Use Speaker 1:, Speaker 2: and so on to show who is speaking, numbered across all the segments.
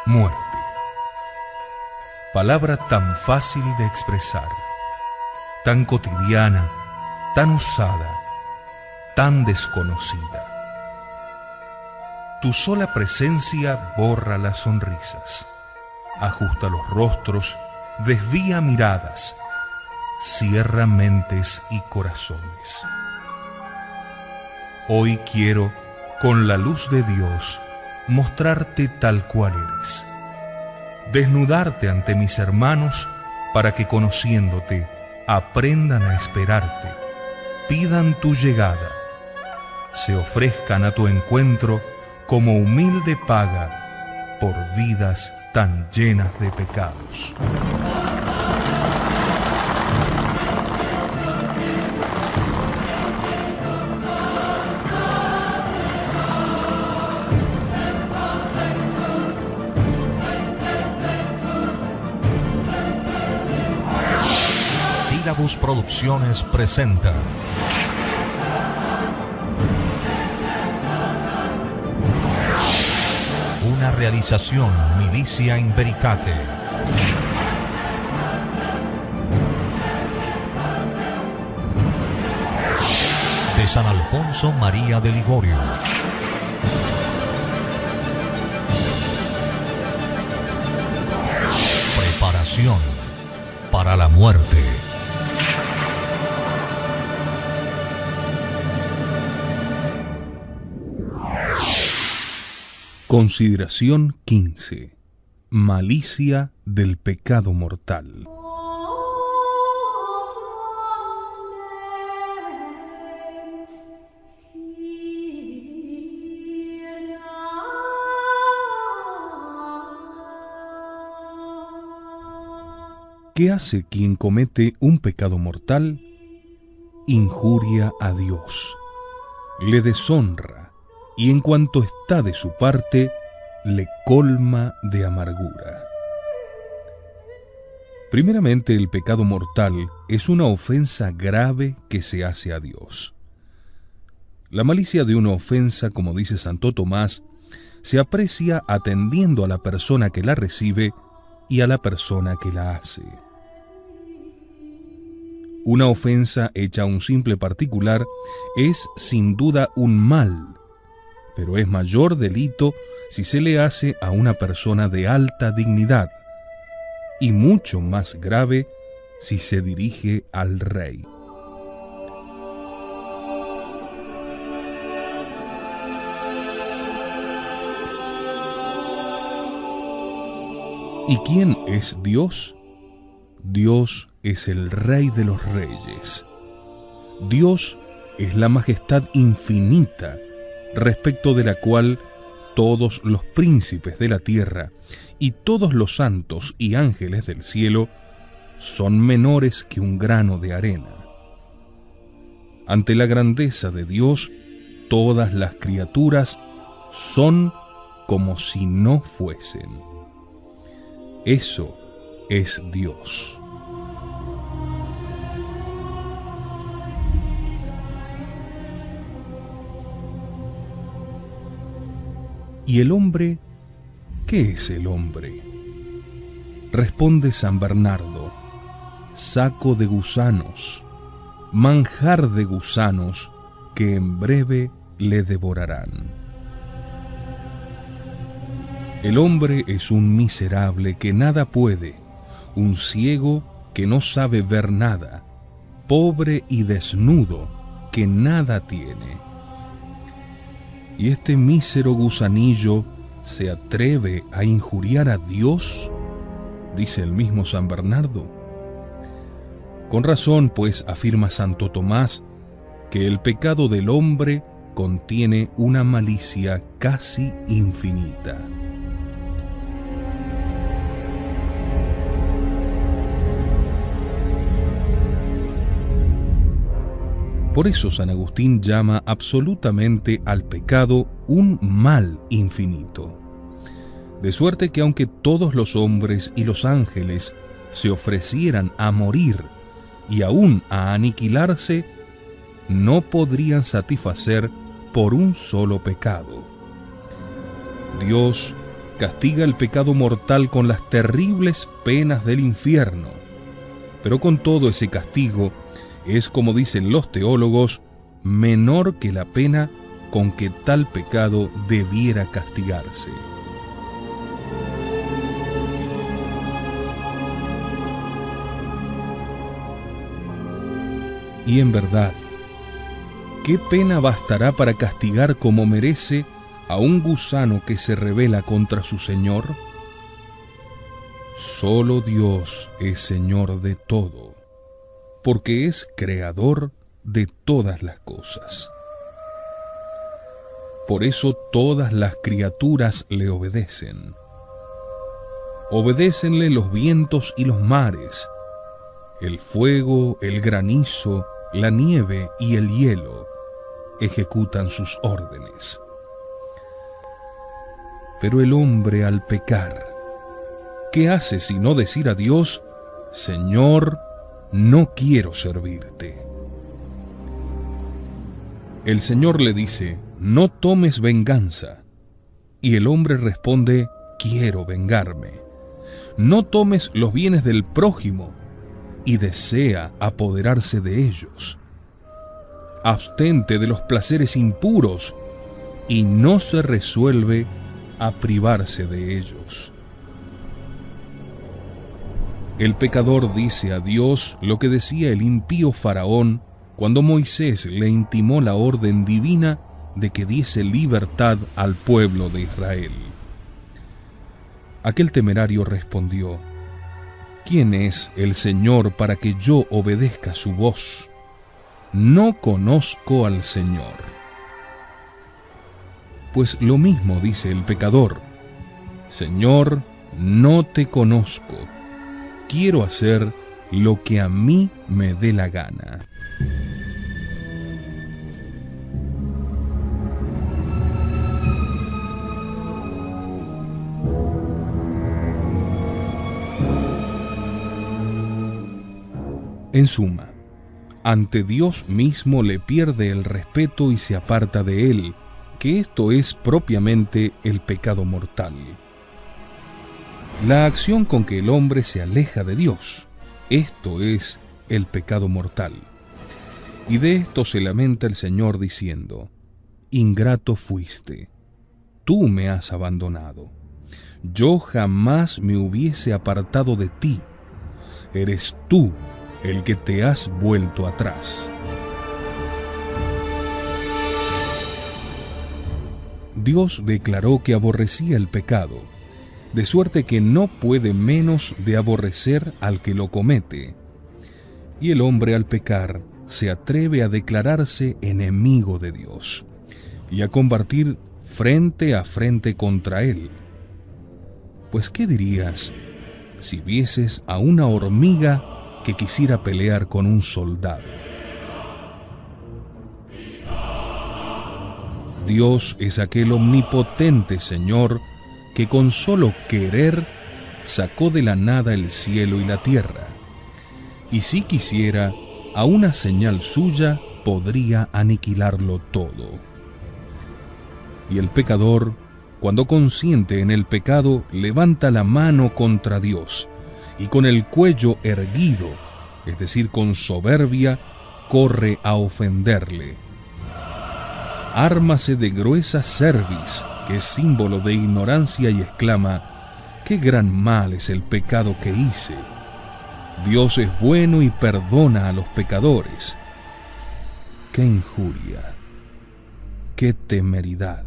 Speaker 1: muerte. Palabra tan fácil de expresar, tan cotidiana, tan usada, tan desconocida. Tu sola presencia borra las sonrisas, ajusta los rostros, desvía miradas, cierra mentes y corazones. Hoy quiero, con la luz de Dios, mostrarte tal cual eres. Desnudarte ante mis hermanos para que, conociéndote, aprendan a esperarte, pidan tu llegada, se ofrezcan a tu encuentro como humilde paga por vidas tan llenas de pecados.
Speaker 2: Sílabus Producciones presenta una realización Milicia in Veritate. De San Alfonso María de Ligorio. Preparación para la muerte.
Speaker 1: Consideración 15. Malicia del pecado mortal. ¿Qué hace quien comete un pecado mortal? Injuria a Dios, le deshonra, y en cuanto está de su parte, le colma de amargura. Primeramente, el pecado mortal es una ofensa grave que se hace a Dios. La malicia de una ofensa, como dice Santo Tomás, se aprecia atendiendo a la persona que la recibe y a la persona que la hace. Una ofensa hecha a un simple particular es sin duda un mal, pero es mayor delito si se le hace a una persona de alta dignidad, y mucho más grave si se dirige al rey. ¿Y quién es Dios? Dios es el Rey de los Reyes. Dios es la majestad infinita, respecto de la cual todos los príncipes de la tierra y todos los santos y ángeles del cielo son menores que un grano de arena. Ante la grandeza de Dios, todas las criaturas son como si no fuesen. Eso es Dios. ¿Y el hombre? ¿Qué es el hombre? Responde San Bernardo: saco de gusanos, manjar de gusanos que en breve le devorarán. El hombre es un miserable que nada puede, un ciego que no sabe ver nada, pobre y desnudo que nada tiene. ¿Y este mísero gusanillo se atreve a injuriar a Dios?, dice el mismo San Bernardo. Con razón, pues, afirma Santo Tomás que el pecado del hombre contiene una malicia casi infinita. Por eso San Agustín llama absolutamente al pecado un mal infinito. De suerte que aunque todos los hombres y los ángeles se ofrecieran a morir y aún a aniquilarse, no podrían satisfacer por un solo pecado. Dios, castiga el pecado mortal con las terribles penas del infierno. Pero con todo ese castigo es, como dicen los teólogos, menor que la pena con que tal pecado debiera castigarse. Y en verdad, ¿qué pena bastará para castigar como merece a un gusano que se rebela contra su Señor? Solo Dios es Señor de todo, porque es creador de todas las cosas. Por eso todas las criaturas le obedecen. Obedécenle los vientos y los mares, el fuego, el granizo, la nieve y el hielo ejecutan sus órdenes. Pero el hombre al pecar, ¿qué hace sino decir a Dios: Señor, no quiero servirte? El Señor le dice: no tomes venganza. Y el hombre responde: quiero vengarme. No tomes los bienes del prójimo, y desea apoderarse de ellos. Abstente de los placeres impuros, y no se resuelve a privarse de ellos. El pecador dice a Dios lo que decía el impío Faraón cuando Moisés le intimó la orden divina de que diese libertad al pueblo de Israel. Aquel temerario respondió: ¿quién es el Señor para que yo obedezca su voz? No conozco al Señor. Pues lo mismo dice el pecador: Señor, no te conozco. Quiero hacer lo que a mí me dé la gana. En suma, ante Dios mismo le pierde el respeto y se aparta de él, que esto es propiamente el pecado mortal. La acción con que el hombre se aleja de Dios, esto es el pecado mortal. Y de esto se lamenta el Señor diciendo: ingrato fuiste, tú me has abandonado. Yo jamás me hubiese apartado de ti. Eres tú el que te has vuelto atrás. Dios declaró que aborrecía el pecado, de suerte que no puede menos de aborrecer al que lo comete. Y el hombre al pecar se atreve a declararse enemigo de Dios y a combatir frente a frente contra él. Pues, ¿qué dirías si vieses a una hormiga que quisiera pelear con un soldado? Dios es aquel omnipotente Señor que con solo querer sacó de la nada el cielo y la tierra, y si quisiera, a una señal suya podría aniquilarlo todo. Y el pecador, cuando consiente en el pecado, levanta la mano contra Dios, y con el cuello erguido, es decir, con soberbia, corre a ofenderle. Ármase de gruesa cerviz, que es símbolo de ignorancia, y exclama: ¡qué gran mal es el pecado que hice! Dios es bueno y perdona a los pecadores. ¡Qué injuria! ¡Qué temeridad!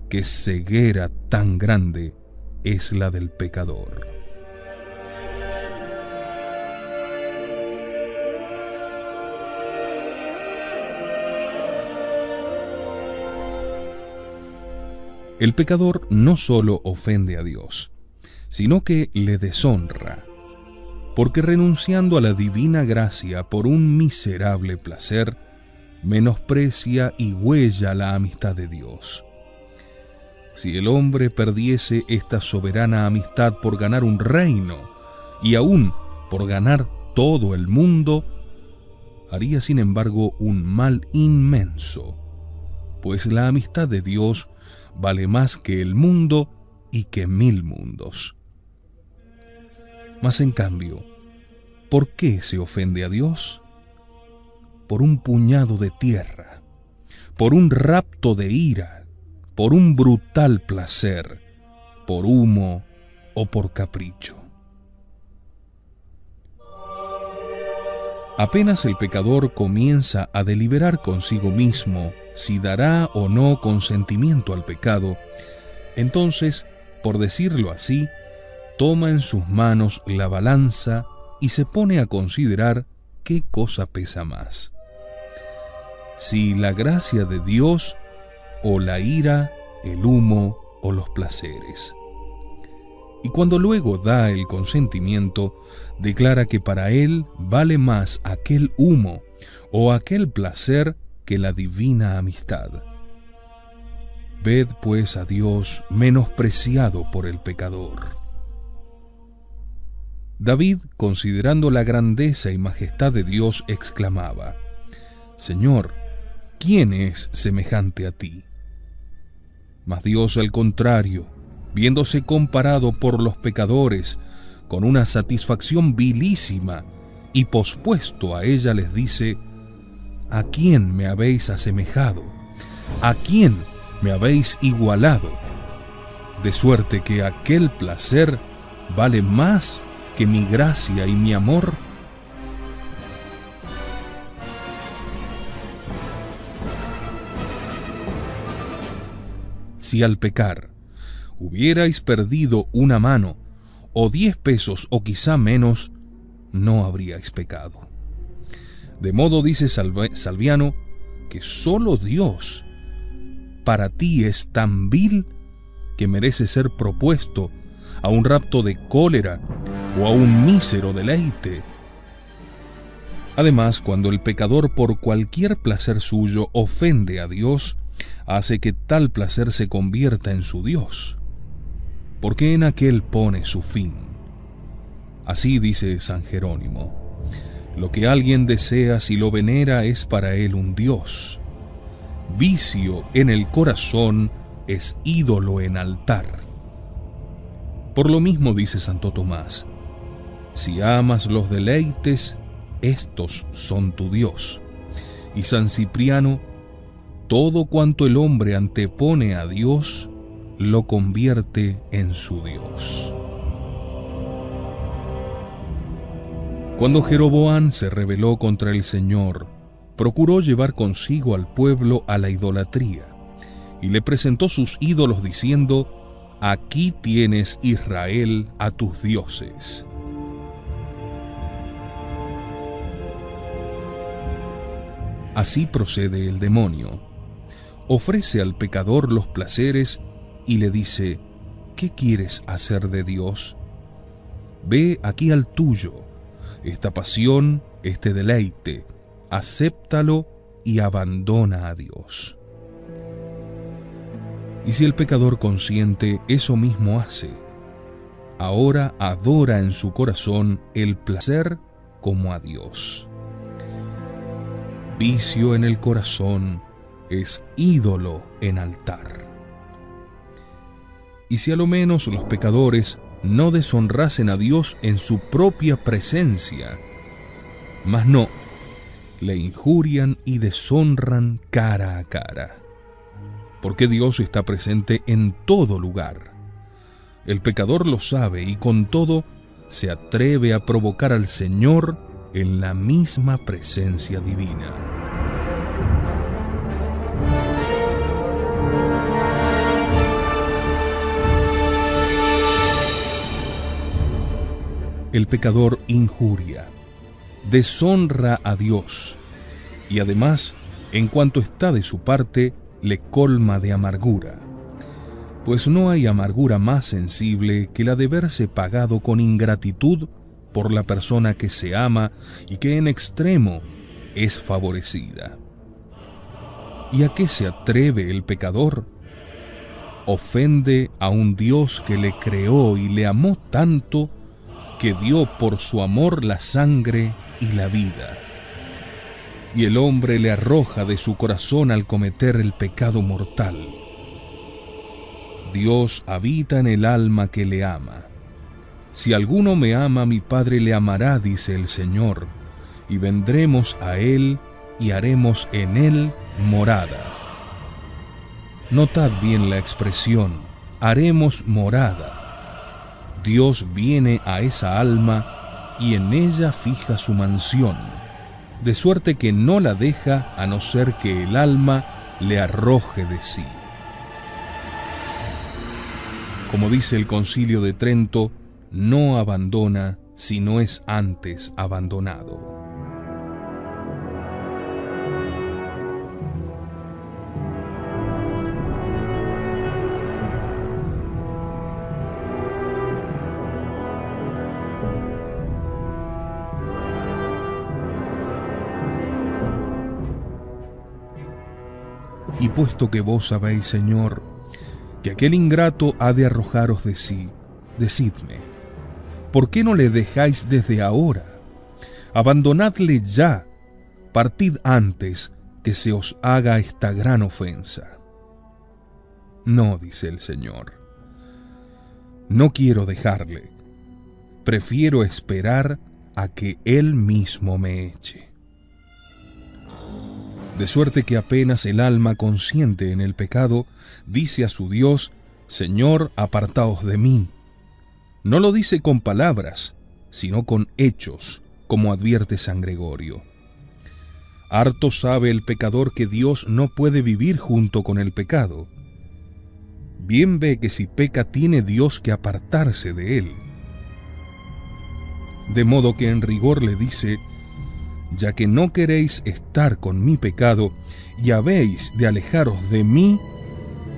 Speaker 1: ¡Qué ceguera tan grande es la del pecador! El pecador no solo ofende a Dios, sino que le deshonra, porque renunciando a la divina gracia por un miserable placer, menosprecia y huella la amistad de Dios. Si el hombre perdiese esta soberana amistad por ganar un reino, y aún por ganar todo el mundo, haría sin embargo un mal inmenso, pues la amistad de Dios vale más que el mundo y que 1000 mundos. Mas en cambio, ¿por qué se ofende a Dios? Por un puñado de tierra, por un rapto de ira, por un brutal placer, por humo o por capricho. Apenas el pecador comienza a deliberar consigo mismo si dará o no consentimiento al pecado, entonces, por decirlo así, toma en sus manos la balanza y se pone a considerar qué cosa pesa más: si la gracia de Dios o la ira, el humo o los placeres. Y cuando luego da el consentimiento, declara que para él vale más aquel humo o aquel placer que la divina amistad. Ved pues a Dios menospreciado por el pecador. David, considerando la grandeza y majestad de Dios, exclamaba: Señor, ¿quién es semejante a ti? Mas Dios, al contrario, viéndose comparado por los pecadores con una satisfacción vilísima y pospuesto a ella, les dice: ¿a quién me habéis asemejado? ¿A quién me habéis igualado? De suerte que aquel placer vale más que mi gracia y mi amor. Si al pecar hubierais perdido una mano, o 10 pesos, o quizá menos, no habríais pecado. De modo, dice Salviano, que solo Dios para ti es tan vil que merece ser propuesto a un rapto de cólera o a un mísero deleite. Además, cuando el pecador por cualquier placer suyo ofende a Dios, hace que tal placer se convierta en su Dios, porque en aquel pone su fin. Así dice San Jerónimo: lo que alguien desea si lo venera es para él un Dios. Vicio en el corazón es ídolo en altar. Por lo mismo dice Santo Tomás: si amas los deleites, estos son tu Dios. Y San Cipriano: todo cuanto el hombre antepone a Dios, lo convierte en su Dios. Cuando Jeroboam se rebeló contra el Señor, procuró llevar consigo al pueblo a la idolatría, y le presentó sus ídolos diciendo: aquí tienes, Israel, a tus dioses. Así procede el demonio. Ofrece al pecador los placeres y le dice: ¿qué quieres hacer de Dios? Ve aquí al tuyo, esta pasión, este deleite, acéptalo y abandona a Dios. Y si el pecador consciente, eso mismo hace. Ahora adora en su corazón el placer como a Dios. Vicio en el corazón es ídolo en altar. Y si a lo menos los pecadores no deshonrasen a Dios en su propia presencia, mas no, le injurian y deshonran cara a cara, porque Dios está presente en todo lugar. El pecador lo sabe y con todo se atreve a provocar al Señor en la misma presencia divina. El pecador injuria, deshonra a Dios y además, en cuanto está de su parte, le colma de amargura, pues no hay amargura más sensible que la de verse pagado con ingratitud por la persona que se ama y que en extremo es favorecida. ¿Y a qué se atreve el pecador? Ofende a un Dios que le creó y le amó tanto que dio por su amor la sangre y la vida. Y el hombre le arroja de su corazón al cometer el pecado mortal. Dios habita en el alma que le ama. Si alguno me ama, mi Padre le amará, dice el Señor, y vendremos a él y haremos en él morada. Notad bien la expresión, haremos morada. Dios viene a esa alma y en ella fija su mansión, de suerte que no la deja a no ser que el alma le arroje de sí. Como dice el Concilio de Trento, no abandona si no es antes abandonado. Y puesto que vos sabéis, Señor, que aquel ingrato ha de arrojaros de sí, decidme, ¿por qué no le dejáis desde ahora? Abandonadle ya, partid antes que se os haga esta gran ofensa. No, dice el Señor, no quiero dejarle, prefiero esperar a que Él mismo me eche. De suerte que apenas el alma consciente en el pecado dice a su Dios, Señor, apartaos de mí. No lo dice con palabras, sino con hechos, como advierte San Gregorio. Harto sabe el pecador que Dios no puede vivir junto con el pecado. Bien ve que si peca tiene Dios que apartarse de él. De modo que en rigor le dice, ya que no queréis estar con mi pecado y habéis de alejaros de mí,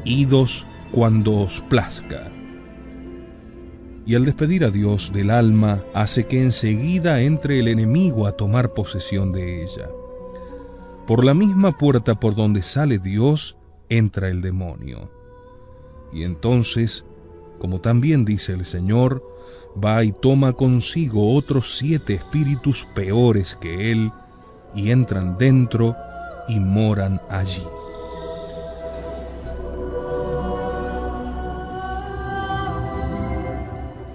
Speaker 1: idos cuando os plazca. Y al despedir a Dios del alma, hace que enseguida entre el enemigo a tomar posesión de ella. Por la misma puerta por donde sale Dios, entra el demonio. Y entonces, como también dice el Señor, va y toma consigo otros 7 espíritus peores que él, y entran dentro y moran allí.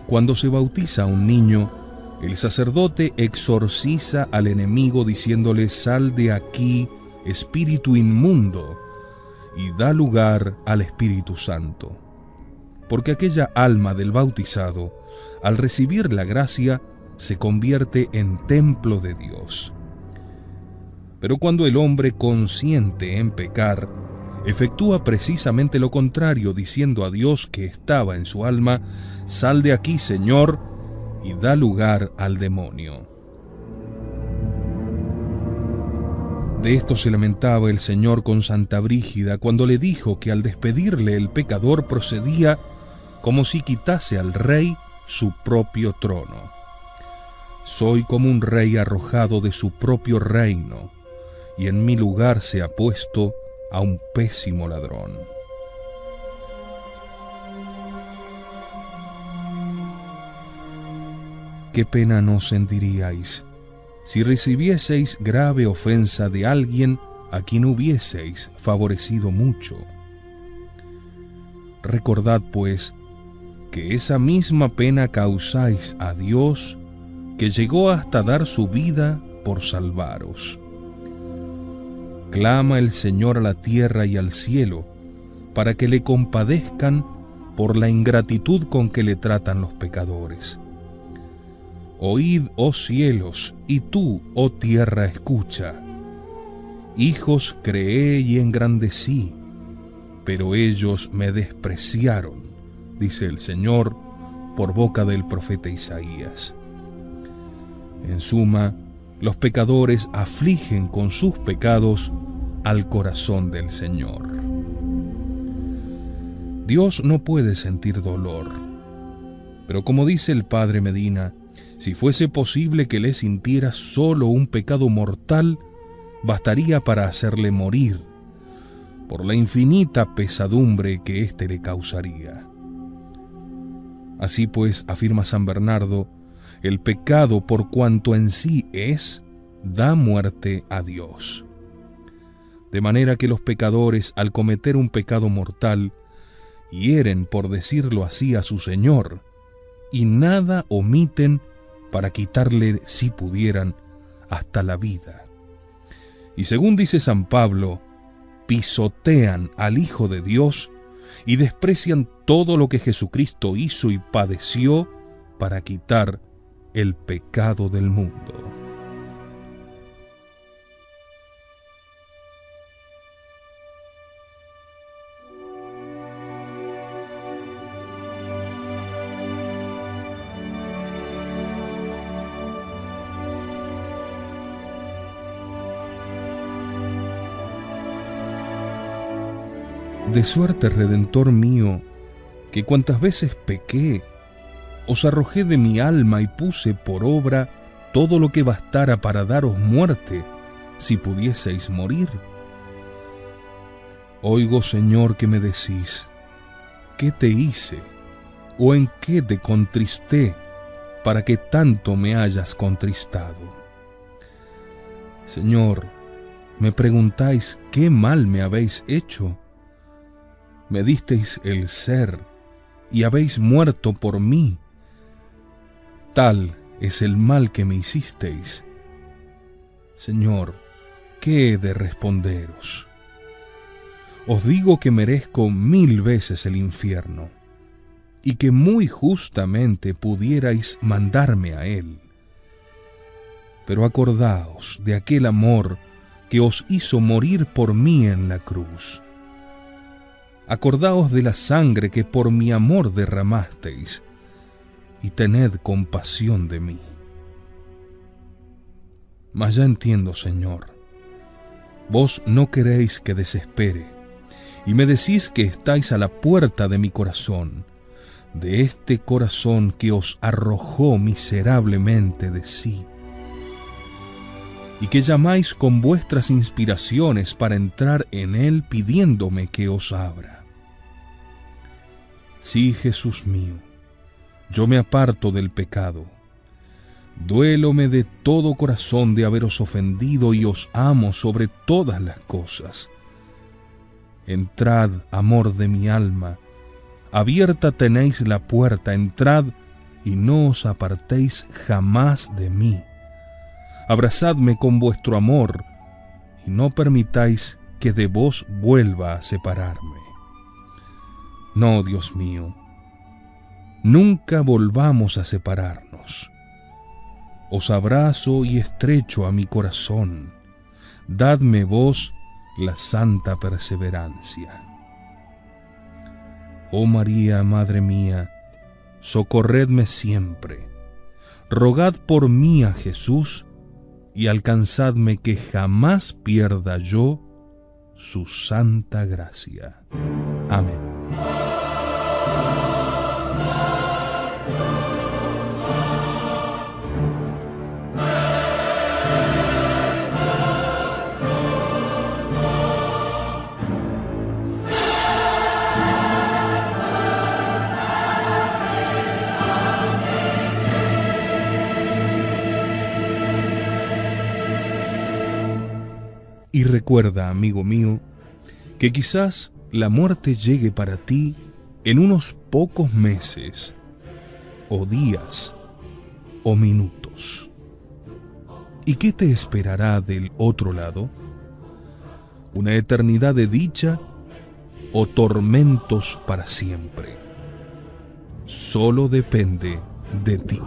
Speaker 1: Cuando se bautiza a un niño, el sacerdote exorciza al enemigo diciéndole: sal de aquí, espíritu inmundo, y da lugar al Espíritu Santo. Porque aquella alma del bautizado, al recibir la gracia, se convierte en templo de Dios. Pero cuando el hombre consiente en pecar, efectúa precisamente lo contrario, diciendo a Dios que estaba en su alma: sal de aquí, Señor, y da lugar al demonio. De esto se lamentaba el Señor con Santa Brígida cuando le dijo que al despedirle el pecador procedía como si quitase al rey su propio trono. Soy como un rey arrojado de su propio reino, y en mi lugar se ha puesto a un pésimo ladrón. ¿Qué pena no sentiríais si recibieseis grave ofensa de alguien a quien hubieseis favorecido mucho? Recordad, pues, que esa misma pena causáis a Dios, que llegó hasta dar su vida por salvaros. Clama el Señor a la tierra y al cielo, para que le compadezcan por la ingratitud con que le tratan los pecadores. Oíd, oh cielos, y tú, oh tierra, escucha. Hijos creé y engrandecí, pero ellos me despreciaron, dice el Señor por boca del profeta Isaías. En suma, los pecadores afligen con sus pecados al corazón del Señor. Dios no puede sentir dolor, pero como dice el Padre Medina, si fuese posible que le sintiera solo un pecado mortal, bastaría para hacerle morir, por la infinita pesadumbre que éste le causaría. Así pues, afirma San Bernardo, el pecado, por cuanto en sí es, da muerte a Dios. De manera que los pecadores, al cometer un pecado mortal, hieren, por decirlo así, a su Señor, y nada omiten para quitarle, si pudieran, hasta la vida. Y según dice San Pablo, pisotean al Hijo de Dios y desprecian todo lo que Jesucristo hizo y padeció para quitar el pecado del mundo. De suerte, Redentor mío, que cuantas veces pequé, os arrojé de mi alma y puse por obra todo lo que bastara para daros muerte, si pudieseis morir. Oigo, Señor, que me decís, ¿qué te hice, o en qué te contristé, para que tanto me hayas contristado? Señor, me preguntáis qué mal me habéis hecho. Me disteis el ser, y habéis muerto por mí. Tal es el mal que me hicisteis. Señor, ¿qué he de responderos? Os digo que merezco 1000 veces el infierno, y que muy justamente pudierais mandarme a él. Pero acordaos de aquel amor que os hizo morir por mí en la cruz. Acordaos de la sangre que por mi amor derramasteis, y tened compasión de mí. Mas ya entiendo, Señor, vos no queréis que desespere, y me decís que estáis a la puerta de mi corazón, de este corazón que os arrojó miserablemente de sí, y que llamáis con vuestras inspiraciones para entrar en él pidiéndome que os abra. Sí, Jesús mío, yo me aparto del pecado. Duélome de todo corazón de haberos ofendido y os amo sobre todas las cosas. Entrad, amor de mi alma, abierta tenéis la puerta, entrad y no os apartéis jamás de mí. Abrazadme con vuestro amor y no permitáis que de vos vuelva a separarme. No, Dios mío, nunca volvamos a separarnos. Os abrazo y estrecho a mi corazón. Dadme vos la santa perseverancia. Oh María, Madre mía, socorredme siempre. Rogad por mí a Jesús y alcanzadme que jamás pierda yo su santa gracia. Amén. Y recuerda, amigo mío, que quizás la muerte llegue para ti en unos pocos meses, o días, o minutos. ¿Y qué te esperará del otro lado? ¿Una eternidad de dicha o tormentos para siempre? Solo depende de ti.